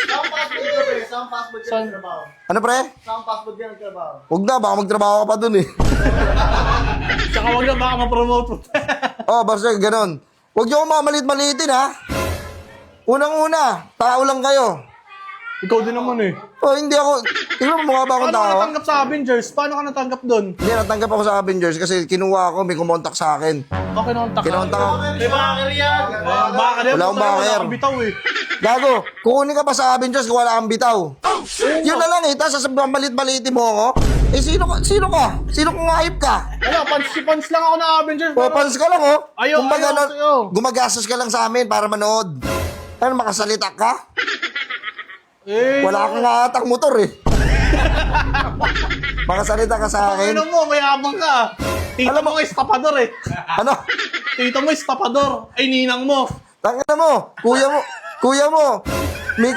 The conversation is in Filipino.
Saan fast food ka, pre? Saan fast food ka nagtrabaho? Ano pre? Saan fast food ka nagtrabaho? Huwag na, baka magtrabaho ka pa dun eh. Tsaka wag na baka ma-promote. Oh, basta ganun. Huwag niyo akong mamalit-malitin ha. Unang-una, tao lang kayo. Ikaw din naman eh. Oh, hindi ako, tingnan mo mukha ba akong Paano ka tao? natanggap sa Avengers? Paano ka natanggap doon? Hindi, natanggap ako sa Avengers kasi kinuha ako, may kumontak sa akin. Okay, nakontak ka. Kinontak ako. May backer yan! Baka din. Wala akong Wala backer. akong bitaw eh. Gago, kukunin ka pa sa Avengers kung wala kang bitaw. Yun na lang eh, tapos sasabihin malit-malitin mo ako. Eh, sino ka? Sino ka? Sino kung ayip ka? Wala, pans lang ako ng Avengers. O, pans ka lang oh. Ayaw, Kumbaga, ayaw sa'yo. gumagastos ka lang sa amin para manood. Ano, makasalita ka? Eh, Wala kang atang motor eh. Makasalita ka sa akin. ano mo, may abang ka. Tito Alam mo nga estapador eh. Ano? Tito mo estapador. Ay, ninang mo. Tangina mo, kuya mo, may